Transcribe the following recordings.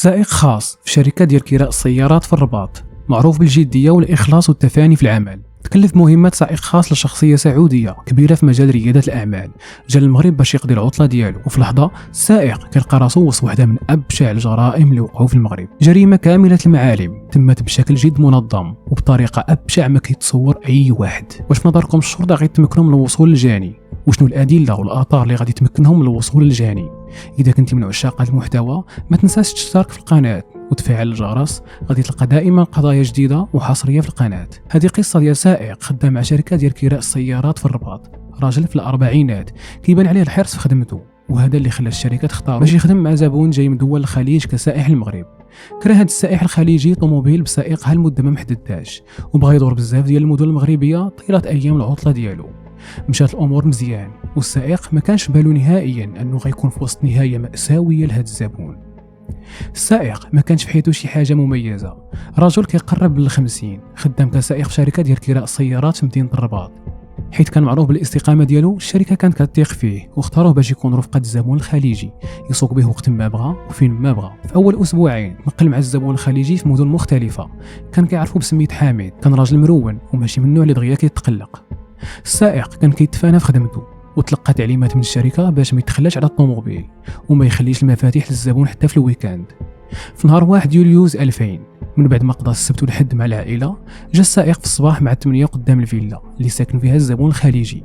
سائق خاص في شركة ديال كراء السيارات في الرباط، معروف بالجدية والإخلاص والتفاني في العمل. تكلف مهمة سائق خاص لشخصية سعودية كبيرة في مجال ريادة الأعمال، جا للمغرب باش يقضي العطلة ديالو، وفي لحظة السائق كيلقى راسو وسط واحدة من أبشع الجرائم اللي وقعوا في المغرب. جريمة كاملة المعالم تمت بشكل جد منظم وبطريقة أبشع ما كيتصور أي واحد. واش في نظركم الشرطة غيتمكنوا من الوصول للجاني؟ وشنو الأدلة والآثار اللي غادي تمكنهم من الوصول للجاني؟ إذا كنتي من عشاق المحتوى ما تنساش تشترك في القناة وتفعل الجرس، غادي تلقى دائما قضايا جديدة وحصرية في القناة. هذه قصة ديال سائق خدام مع شركة ديال كراء السيارات في الرباط، راجل في الأربعينات كيبان عليه الحرص في خدمته، وهذا اللي خلى الشركة تختار باش يخدم مع زبون جاي من دول الخليج كسائح المغرب. كره هذا السائح الخليجي طوموبيل بسائقها لمدة ما محدداش، وبغى يدور بزاف ديال المدن المغربية طيلة أيام العطلة ديالو. مشات الأمور مزيان، والسائق ما كانش بالو نهائيا أنه غيكون في وسط نهاية مأساوية لهذا الزبون. السائق ما كانش في حياته شي حاجه مميزه، رجل كيقرب لل50، خدام كسائق في شركه ديال كراء السيارات في مدينه الرباط. حيت كان معروف بالاستقامه ديالو، الشركه كانت كتثق فيه واختاروه باش يكون رفقه الزبون الخليجي، يسوق به وقت ما بغى وفين ما بغى. في اول اسبوعين نقل مع الزبون الخليجي في مدن مختلفه، كان كيعرفوا بسميت حامد، كان راجل مرون وماشي من النوع اللي دغيا كيتقلق. السائق كان كيتفانى في خدمته وتلقى تعليمات من الشركه باش ما يتخلاش على الطوموبيل وما يخليش المفاتيح للزبون حتى في الويكاند. في نهار 1 يوليوز 2000 من بعد ما قضى السبت والحد مع العائله، جا السائق في الصباح مع 8 قدام الفيلا اللي ساكن فيها الزبون الخليجي.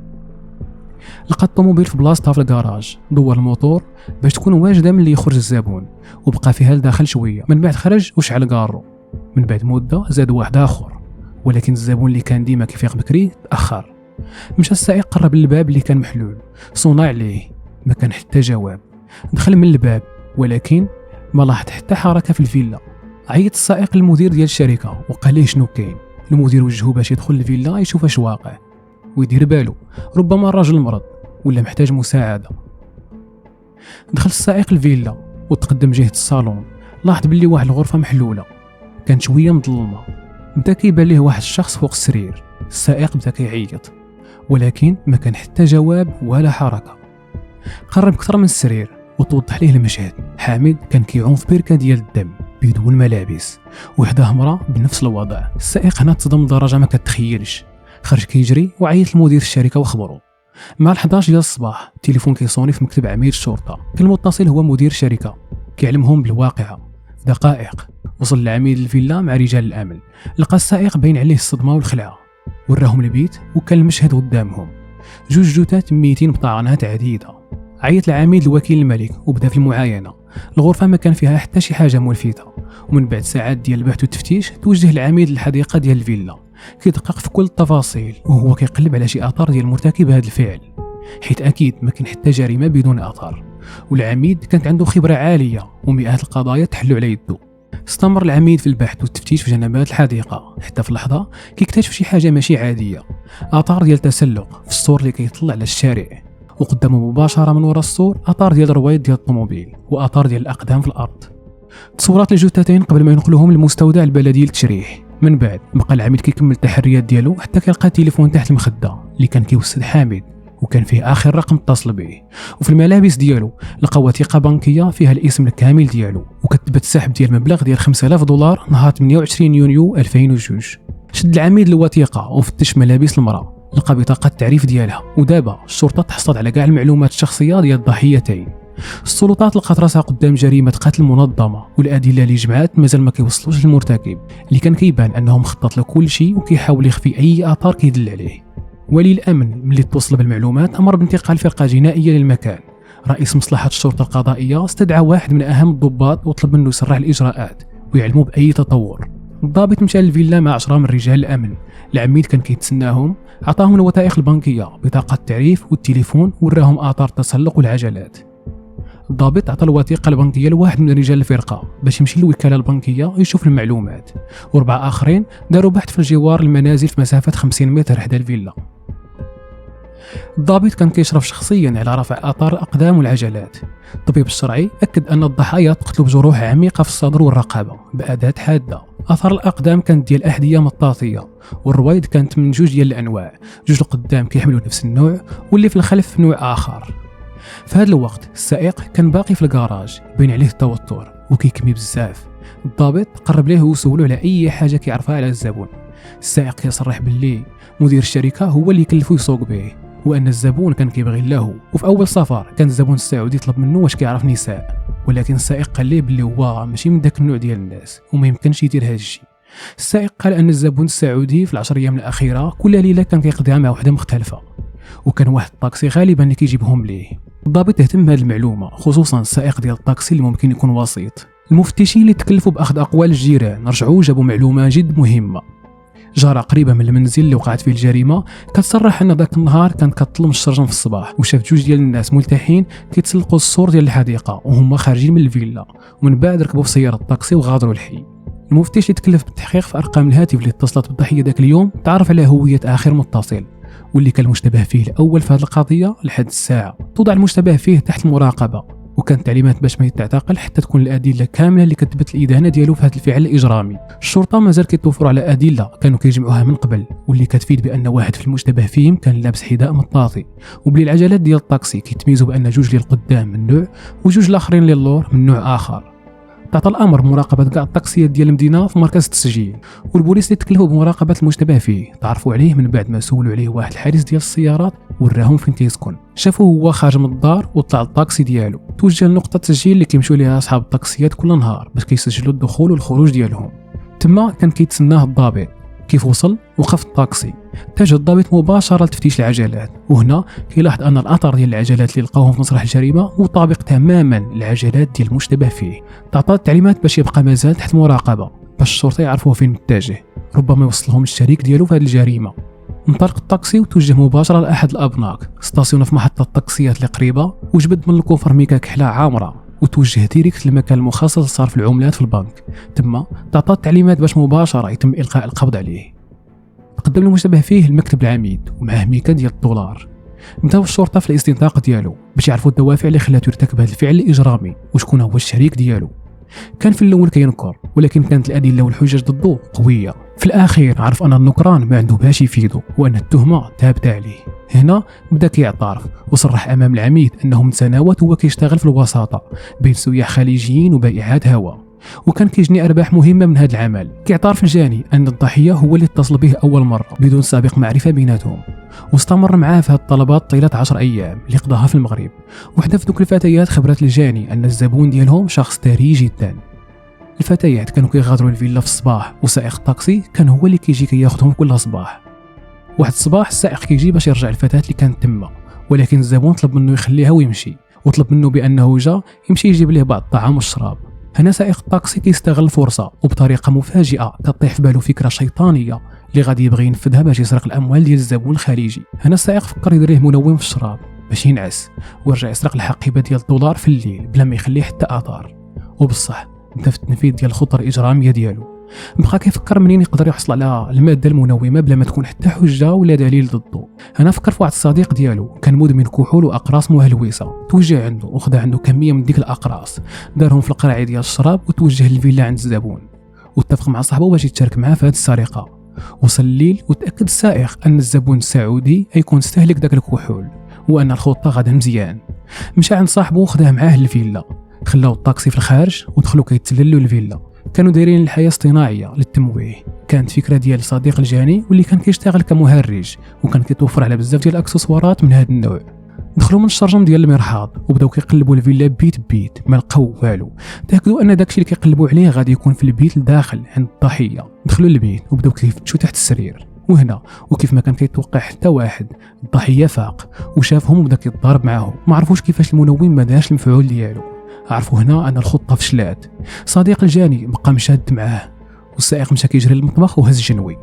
لقى الطوموبيل في بلاصتها في الكراج، دور الموتور باش تكون واجده من اللي يخرج الزبون، وبقى فيها لداخل شويه، من بعد خرج وشعل كارو. من بعد مده زاد واحد اخر، ولكن الزبون اللي كان ديما كيفيق بكري تاخر. مشى السائق قرب للباب اللي كان محلول، صونا عليه، ما كان حتى جواب. دخل من الباب ولكن ما لاحظ حتى حركه في الفيلا. عيط السائق للمدير ديال الشركه وقال ليه شنو كاين. المدير وجهه باش يدخل الفيلا يشوف اش واقع ويدير بالو، ربما الراجل مرض ولا محتاج مساعده. دخل السائق الفيلا وتقدم جهه الصالون، لاحظ باللي واحد الغرفه محلوله كانت شويه مظلمه. بدا كيبان ليه واحد الشخص فوق السرير. السائق بدا كيعيط ولكن ما كان حتى جواب ولا حركه. قرب اكثر من السرير وتوضح ليه المشهد. حامد كان كيعوم في بركه ديال الدم بدون ملابس، وحده امراه بنفس الوضع. السائق هنا تصدم لدرجه ما كتخيلش، خرج كيجري وعيط لمدير الشركه وخبروا. مع 11 ديال الصباح التليفون كيصوني في مكتب عميد الشرطه، كان المتصل هو مدير الشركه كيعلمهم بالواقعه. في دقائق وصل العميد للفيلا مع رجال الامن، لقى السائق باين عليه الصدمه والخلعه، وراهم البيت وكان المشهد قدامهم، جوج جثث ميتين بطعنات عديده. عيط العميد لوكيل الملك وبدا في المعاينه. الغرفه ما كان فيها حتى شي حاجه ملفته، ومن بعد ساعات ديال البحث والتفتيش توجه العميد للحديقه ديال الفيلا، كيدقق في كل التفاصيل وهو كيقلب على شي اثار ديال مرتكب هذا الفعل، حيت اكيد ما كاين حتى جريمه بدون اثار. والعميد كانت عنده خبره عاليه ومئات القضايا تحلوا على يده. استمر العميد في البحث والتفتيش في جنبات الحديقه حتى في لحظه كيكتشف شي حاجه ماشي عاديه، اثار ديال تسلق في السور اللي كيطلع على الشارع، وقدامه مباشره من وراء السور اثار ديال الرويض ديال الطوموبيل واثار ديال الاقدام في الارض. تصورات الجثتين قبل ما ينقلوهم للمستودع البلدي للتشريح. من بعد بقى العميد كيكمل التحريات ديالو حتى كيلقى تليفون تحت المخده اللي كان كيوسد حامد، وكان فيه اخر رقم اتصل به. وفي الملابس ديالو لقى وثيقه بنكيه فيها الاسم الكامل ديالو، وكتبت سحب ديال مبلغ ديال $5000 نهار 28 يونيو 2002. شد العميد الوثيقه وفتش ملابس المراه، لقى بطاقه التعريف ديالها، ودابا الشرطه تحصل على كاع المعلومات الشخصيه ديال الضحيتين. السلطات لقات راسها قدام جريمه قتل منظمه، والادله اللي جمعات مازال ما كيوصلوش للمرتكب اللي كان كيبان انه مخطط لكل شيء وكيحاول يخفي اي اثار كيدل عليه. ولي الامن ملي توصل بالمعلومات امر بانتقال فرقه جنائيه للمكان. رئيس مصلحه الشرطه القضائيه استدعى واحد من اهم الضباط وطلب منه يسرع الاجراءات ويعلموا باي تطور. الضابط مشى للفيلا مع 10 من رجال الامن. العميد كان كيتسناهم، عطاهم الوثائق البنكيه، بطاقه التعريف والتليفون، وراهم اثار التسلق والعجلات. الضابط عطى الوثيقه البنكيه لواحد من رجال الفرقه باش يمشي للوكاله البنكيه يشوف المعلومات، واربعه اخرين داروا بحث في الجوار المنازل في مسافه 50 متر حدا الفيلا. الضابط كان كيشرف شخصيا على رفع اثار الاقدام والعجلات. الطبيب الشرعي اكد ان الضحايا تقتلوا بجروح عميقه في الصدر والرقبه باداه حاده. اثار الاقدام كانت ديال احذيه مطاطيه، والرويض كانت من جوج ديال الانواع، جوج القدام كيحملوا نفس النوع واللي في الخلف نوع اخر. في هذا الوقت السائق كان باقي في الكراج، بين عليه التوتر وكيكمي بزاف. الضابط قرب ليه وسولو على اي حاجه كيعرفها على الزبون. السائق كيصرح باللي مدير الشركه هو اللي كلفو يسوق به، وان الزبون كان كيبغي له. وفي اول سفر كان الزبون السعودي يطلب منه واش كيعرف نساء، ولكن السائق قال ليه باللي هو ماشي من داك النوع ديال الناس وما يمكنش يدير هذا الشيء. السائق قال ان الزبون السعودي في العشر ايام الاخيره كل ليله كان كيقضيها مع وحده مختلفه، وكان واحد الطاكسي غالبا اللي كيجيبهم ليه. الضابط اهتم بهذه المعلومه، خصوصا السائق ديال الطاكسي اللي ممكن يكون وسيط. المفتشين اللي تكلفوا باخذ اقوال الجيران رجعوا جابوا معلومه جد مهمه. جارة قريبه من المنزل اللي وقعت فيه الجريمه كتصرح ان ذاك النهار كانت كتظلم الشرجم في الصباح، وشافت جوج ديال الناس ملتحين كيتسلقوا السور ديال الحديقه وهما خارجين من الفيلا، ومن بعد ركبوا في سياره الطاكسي وغادروا الحي. المفتش اللي تكلف بالتحقيق في ارقام الهاتف اللي اتصلت بالضحيه ذاك اليوم تعرف على هويه اخر متصل، واللي كان المشتبه فيه الاول في هذه القضيه لحد الساعه. توضع المشتبه فيه تحت المراقبه، وكانت تعليمات باش ما يتعتقل حتى تكون الادله كامله اللي كتثبت الادانه ديالو في هذا الفعل الاجرامي. الشرطه مازال كيتوفروا على ادله كانوا كيجمعوها من قبل، واللي كتفيد بان واحد في المشتبه فيهم كان لابس حذاء مطاطي، وبلي العجلات ديال الطاكسي كيتميزوا بان جوج اللي القدام من نوع وجوج الاخرين اللي اللور من نوع اخر. تعطى الامر مراقبه كاع الطاكسيات ديال المدينه في مركز التسجيل، والبوليس اللي تكلفوا بمراقبه المشتبه فيه تعرفوا عليه من بعد ما سولوا عليه واحد الحارس ديال السيارات وراهم فين كيسكن. شافوه هو خارج من الدار وطلع الطاكسي ديالو، توجه لنقطه التسجيل اللي كيمشيو ليها اصحاب الطاكسيات كل نهار باش كيسجلوا الدخول والخروج ديالهم. تما كان كيتسناه الضابط. كيف وصل وقف الطاكسي، اتجه الضابط مباشره لتفتيش العجلات، وهنا كيلاحظ ان الاثر ديال العجلات اللي لقاوهم في مسرح الجريمه مطابق تماما للعجلات ديال المشتبه فيه. تعطى التعليمات باش يبقى مازال تحت مراقبه باش الشرطه يعرفوا فين متجه، ربما يوصلهم الشريك ديالو في هذه الجريمه. انطلق الطاكسي وتوجه مباشره لاحد الابناك، ستاسيون في محطه الطاكسيات اللي قريبه، وجبد من الكوفر ميكا كحله عامره وتوجه ديريكت للمكان المخصص لصرف العملات في البنك. تما تعطى التعليمات باش مباشره يتم القاء القبض عليه. قدم المشتبه فيه المكتب العميد ومعه ميكا ديال الدولار. بداو الشرطه في الاستنطاق ديالو باش يعرفوا الدوافع اللي خلاته يرتكب هذا الفعل الاجرامي وشكون هو الشريك ديالو. كان في الاول كينكر، ولكن كانت الادله والحجج ضده قويه. في الاخير عرف ان النكران ما عنده باش يفيدو وان التهمه ثابته عليه. هنا بدا كيعترف وصرح امام العميد انه متناوت هو كيشتغل في الوساطه بين سياح خليجيين وبائعات هواء، وكان كيجني ارباح مهمه من هذا العمل. كيعترف الجاني ان الضحيه هو اللي اتصل به اول مره بدون سابق معرفه بيناتهم، واستمر معاه في هذه الطلبات طيله 10 ايام اللي قضاها في المغرب. وحده في ذوك الفتيات خبرت الجاني ان الزبون ديالهم شخص ثري جدا. الفتيات كانوا كيغادروا الفيلا في الصباح، وسائق الطاكسي كان هو اللي كيجي كياخذهم كل صباح. واحد الصباح السائق كيجي باش يرجع الفتاه اللي كانت تما، ولكن الزبون طلب منه يخليها ويمشي، وطلب منه بانه جا يمشي يجيب ليه بعض الطعام والشراب. هنا سائق الطاكسي كيستغل الفرصه وبطريقه مفاجئه كطيح في بالو فكره شيطانيه اللي غادي يبغي ينفذها باش يسرق الاموال ديال الزبون الخليجي. هنا السائق فكر يدير منوم في الشراب باش ينعس ويرجع يسرق الحقيبه ديال الدولار في الليل بلا ما يخليه حتى اثار. وبصح بدا في التنفيذ ديال الخطه الاجراميه ديالو، بقى كيفكر منين يقدر يحصل على الماده المنومه بلا ما تكون حتى حجه ولا دليل ضده. هنا فكر في واحد الصديق ديالو كان مدمن كحول واقراص مهلوسه، توجه عنده وخذ عنده كميه من ديك الاقراص، دارهم في القرعه ديال الشراب وتوجه للفيلا عند الزبون، واتفق مع صاحبه باش يتشارك معاه في هذه السرقه. وصل الليل وتاكد السائق ان الزبون السعودي يكون استهلك داك الكحول وان الخطه غادا مزيان. مشى عند صاحبه وخداه معاه للفيلا، خلاو الطاكسي في الخارج ودخلوا كيتسللوا للفيلا. كانوا دايرين الحياه اصطناعيه للتمويه، كانت فكره ديال صديق الجاني واللي كان كيشتغل كمهرج وكان كيتوفر على بزاف ديال الاكسسوارات من هذا النوع. دخلوا من الشرجم ديال المرحاض وبداو كيقلبوا الفيلا بيت بيت، ما لقاو والو. تاكدوا ان داكشي اللي كيقلبوا عليه غادي يكون في البيت الداخل عند الضحيه. دخلوا للبيت وبداو كيفتشوا تحت السرير، وهنا وكيف ما كان كيتوقع حتى واحد، الضحيه فاق وشافهم وبدا كيتضارب معاهم. ما عرفوش كيفاش المنوم ما دارش المفعول ديالو. عرفوا هنا ان الخطه فشلات. صديق الجاني بقى مشاد معاه، والسائق مشى كيجري للمطبخ وهز جنوي.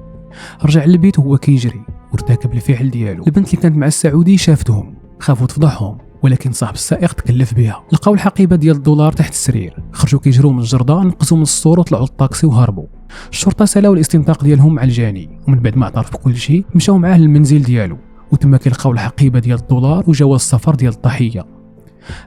رجع للبيت وهو كيجري وارتكب الفعل ديالو. البنت اللي كانت مع السعودي شافتهم، خافوا تفضحهم، ولكن صاحب السائق تكلف بها. لقاو الحقيبه ديال الدولار تحت السرير، خرجوا كيجروا من الجرده، نقزوا من السور وطلعوا للطاكسي وهربوا. الشرطه سالاو الاستنطاق ديالهم مع الجاني، ومن بعد ما اعترف بكل شيء مشاو معاه للمنزل ديالو، وتما كيلقاو الحقيبه ديال الدولار وجواز السفر ديال الضحيه.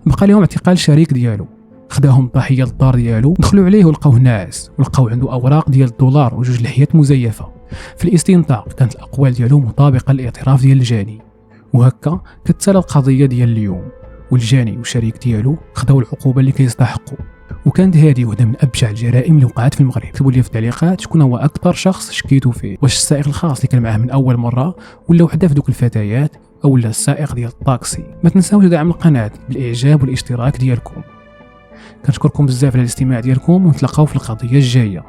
بقى لهم اعتقال الشريك ديالو. خداهم الضحيه للدار ديالو، دخلوا عليه ولقاوه ناعس، ولقاو عنده اوراق ديال الدولار وجوج لحيات مزيفه. في الاستنطاق كانت الاقوال ديالو مطابقه للاعتراف ديال الجاني. وهكا كتسالى القضيه ديال اليوم، والجاني والشريك ديالو خداو العقوبه اللي كيستحقوا، وكانت هذه وحده من ابشع الجرائم اللي وقعت في المغرب. اكتبوا لي في التعليقات شكون هو اكثر شخص شكيتوا فيه، واش السائق الخاص اللي كان معاه من اول مره، ولا وحده في دوك الفتيات، او لا السائق ديال الطاكسي. ما تنساوش دعم القناه بالاعجاب والاشتراك ديالكم. كنشكركم بزاف على الاستماع ديالكم، ونتلاقاو في القضيه الجايه.